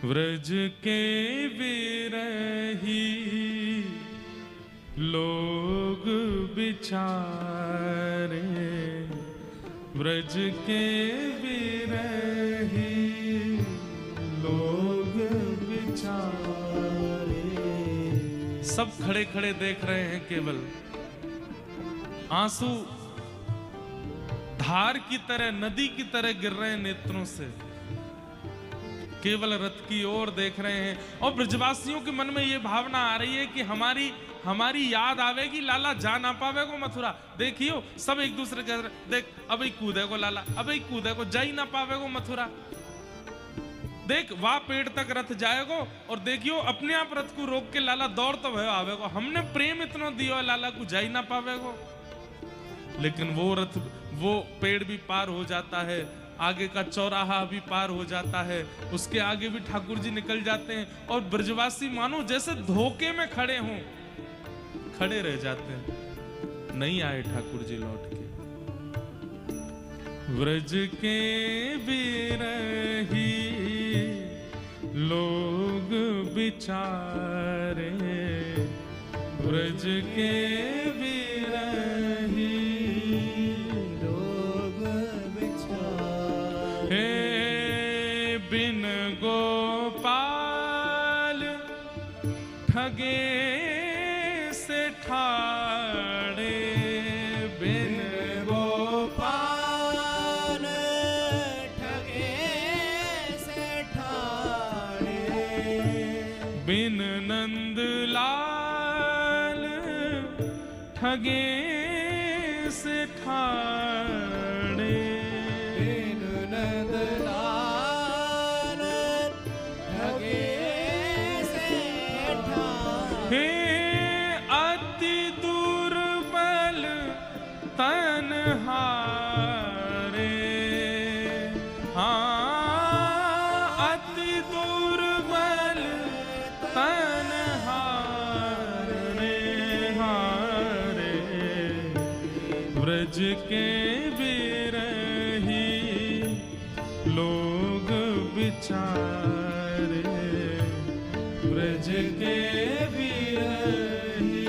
व्रज के विरही लोग बिचारे, व्रज के विरही लोग बिचारे। सब खड़े खड़े देख रहे हैं, केवल आंसू धार की तरह, नदी की तरह गिर रहे हैं नेत्रों से। केवल रथ की ओर देख रहे हैं और ब्रजवासियों के मन में यह भावना आ रही है कि हमारी याद आवेगी, लाला जा ना पावेगो मथुरा। देखियो सब एक दूसरे के देख, अब ही कूदे को लाला, अब ही कूदे को, जा ही ना पावेगो मथुरा। देख वहां पेड़ तक रथ जाएगो और देखियो अपने आप रथ को रोक के लाला दौड़ तो भयो आवेगो। हमने प्रेम इतना दियो लाला को, जा ही ना पावेगो। लेकिन वो रथ, वो पेड़ भी पार हो जाता है, आगे का चौराहा भी पार हो जाता है, उसके आगे भी ठाकुर जी निकल जाते हैं और ब्रजवासी मानो जैसे धोखे में खड़े हों, खड़े रह जाते हैं। नहीं आए ठाकुर जी लौट के। व्रज के विरही लोग बिचारे, व्रज के विरही बिन गोपाल ठगे से ठाड़े, बिन गोपाल ठगे से ठाड़े, बिन नंदलाल ठगे से ठाड़े, तन हारे। हाँ अति दुर्बल तन हारे, हारे। व्रज के विरही लोग बिचारे, व्रज के विरही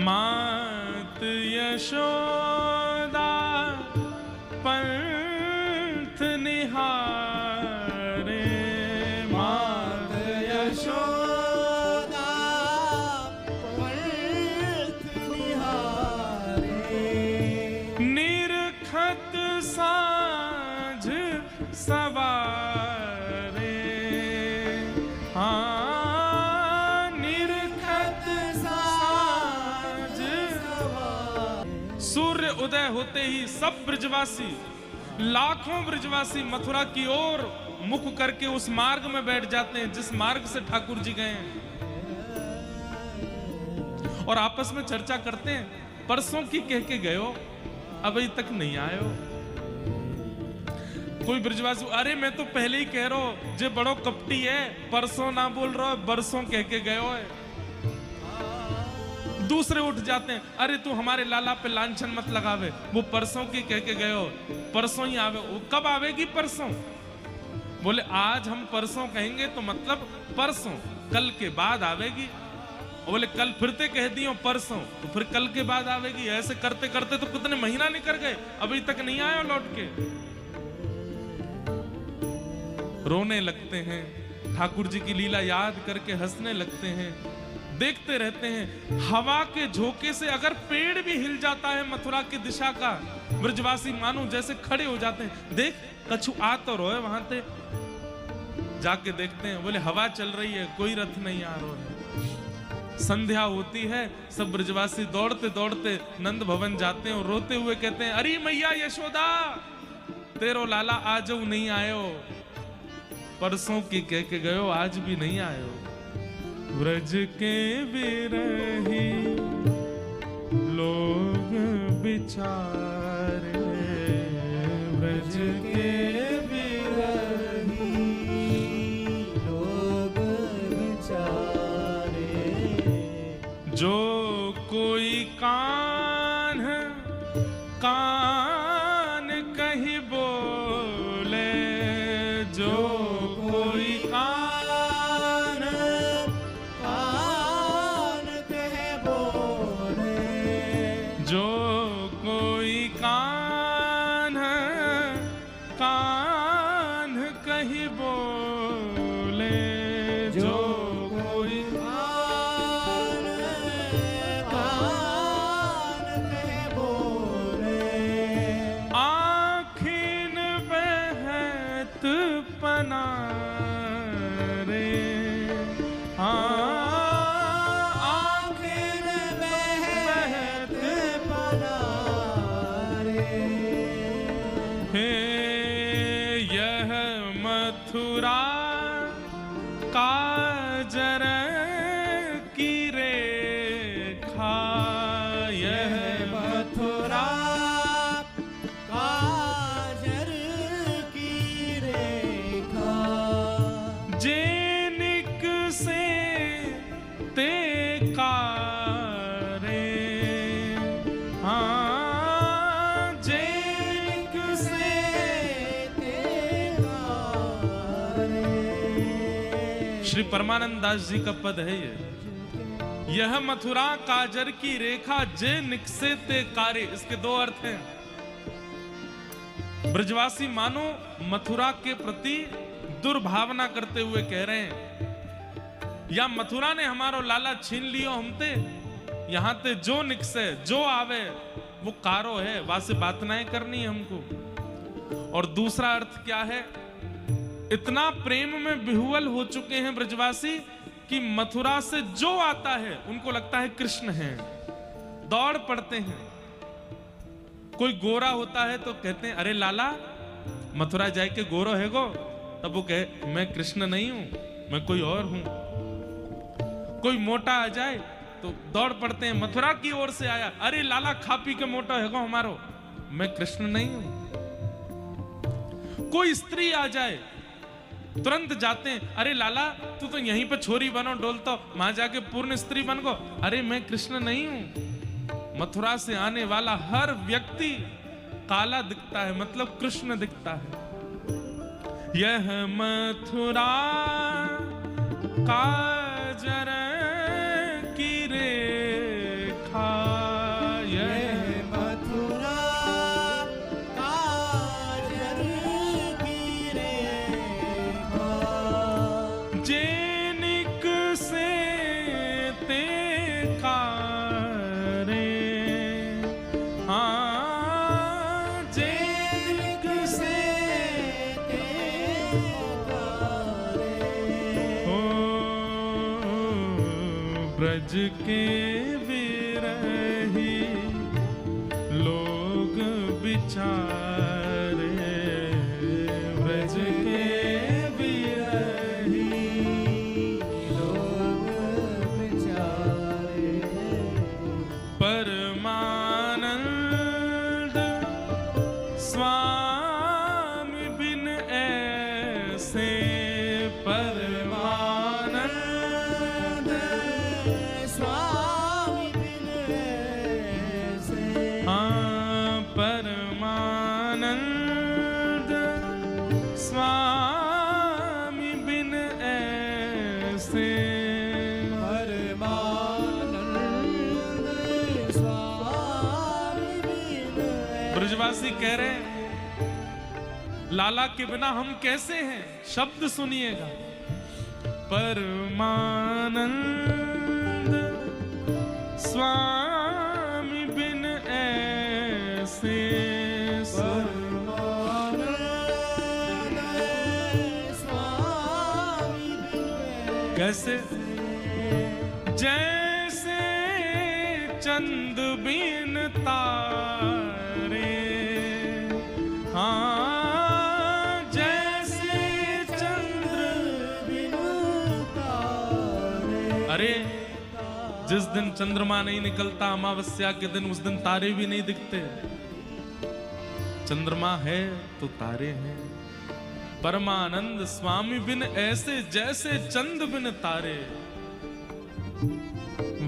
मात यशोदा पंथ निहारे, मात यशोदा पंथ निहारे, निरखत साँझ सवारे। हाँ सूर्य उदय होते ही सब ब्रजवासी, लाखों ब्रजवासी मथुरा की ओर मुख करके उस मार्ग में बैठ जाते हैं जिस मार्ग से ठाकुर जी गए हैं, और आपस में चर्चा करते हैं, परसों की कह के गए हो, अभी तक नहीं आए हो। कोई ब्रजवासी, अरे मैं तो पहले ही कह रहा हूं, जे बड़ो कपटी है, परसों ना बोल रहा हो, बरसों कह के गए हो। दूसरे उठ जाते हैं, अरे तू हमारे लाला पे लांछन मत लगावे, वो परसों की कह के गए हो, परसों ही आवे। वो कब आवेगी परसों? बोले आज हम परसों कहेंगे तो मतलब परसों, कल के बाद आवेगी। बोले कल फिरते कह दियो परसों, तो फिर कल के बाद आवेगी। ऐसे करते करते तो कितने महीना निकल गए, अभी तक नहीं आए लौट के। रोने लगते हैं, ठाकुर जी की लीला याद करके हंसने लगते हैं, देखते रहते हैं। हवा के झोंके से अगर पेड़ भी हिल जाता है मथुरा की दिशा का, ब्रजवासी मानो जैसे खड़े हो जाते हैं। देख कछु आ तो रोए वहां से, जाके देखते हैं, बोले हवा चल रही है, कोई रथ नहीं आ रहा है। संध्या होती है, सब ब्रजवासी दौड़ते दौड़ते नंद भवन जाते हैं और रोते हुए कहते हैं, अरे मैया यशोदा, तेरो लाला आज नहीं आयो, परसों की कह के गयो, आज भी नहीं आयो। व्रज के विरही लोग बिचारे, व्रज के विरही लोग बिचारे। जो कोई कान कहीं कोई कान्ह कान्ह कहीं बोले, जो कोई कान कान कहे बोले, आखिन बहत पनारे, आखिर बहत पनारे। हे यह मथुरा काजर की रेखा, यह मथुरा काजर की रेखा, जेनिक से ते कारे, जेनिक से श्री परमानंद दास जी का पद है ये। यह मथुरा काजर की रेखा जे निकसे ते कारे। इसके दो अर्थ हैं। ब्रजवासी मानो मथुरा के प्रति दुर्भावना करते हुए कह रहे हैं, या मथुरा ने हमारो लाला छीन लियो हमते, यहां ते जो निकसे जो आवे वो कारो है, वासे बात नहीं करनी है हमको। और दूसरा अर्थ क्या है, इतना प्रेम में विह्वल हो चुके हैं ब्रजवासी कि मथुरा से जो आता है उनको लगता है कृष्ण है, दौड़ पड़ते हैं। कोई गोरा होता है तो कहते हैं अरे लाला मथुरा जाए के गोरो है गो, तब वो कहे मैं कृष्ण नहीं हूं, मैं कोई और हूं। कोई मोटा आ जाए तो दौड़ पड़ते हैं, मथुरा की ओर से आया, अरे लाला खा पी के मोटा है गो हमारो, मैं कृष्ण नहीं हूं। कोई स्त्री आ जाए तुरंत जाते हैं, अरे लाला तू तो यहीं पे छोरी बनो डोलतो, वहां जाके पूर्ण स्त्री बन गो, अरे मैं कृष्ण नहीं हूं। मथुरा से आने वाला हर व्यक्ति काला दिखता है, मतलब कृष्ण दिखता है। यह मथुरा काजर की रेखा, यह मथुरा काजर की रेखा, जेनिक से ते कारे, जेनिक से ते कारे। हो ब्रज के विरही लोग बिचारे, ब्रज के विरही लोग बेचारे, परमानंद स्वामी बिन ऐसे, परमानंद स्वामी बिन ऐसे, परमानंद स्वामी बिन ऐसे। परमानंद स्वामी बिन ऐसे। ब्रजवासी कह रहे हैं लाला के बिना हम कैसे हैं, शब्द सुनिएगा। परमानंद स्वामी बिन ऐसे, परमानंद स्वामी बिन कैसे? जैसे चंद बिन तारे, जैसे चंद्र। बिन तारे। अरे जिस दिन चंद्रमा नहीं निकलता अमावस्या के दिन, उस दिन तारे भी नहीं दिखते। चंद्रमा है तो तारे हैं। परमानंद स्वामी बिन ऐसे, जैसे चंद बिन तारे।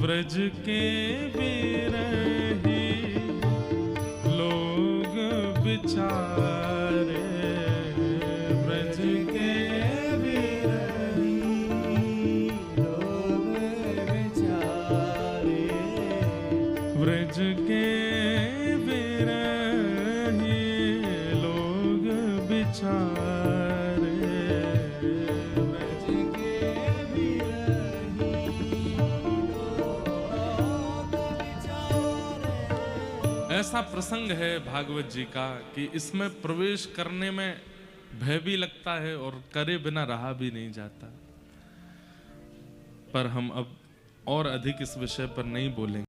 व्रज के विरही लोग बिचारे, व्रज के विरही लोग बेचारे, व्रज के ऐसा प्रसंग है भागवत जी का कि इसमें प्रवेश करने में भय भी लगता है और करे बिना रहा भी नहीं जाता। पर हम अब और अधिक इस विषय पर नहीं बोलेंगे।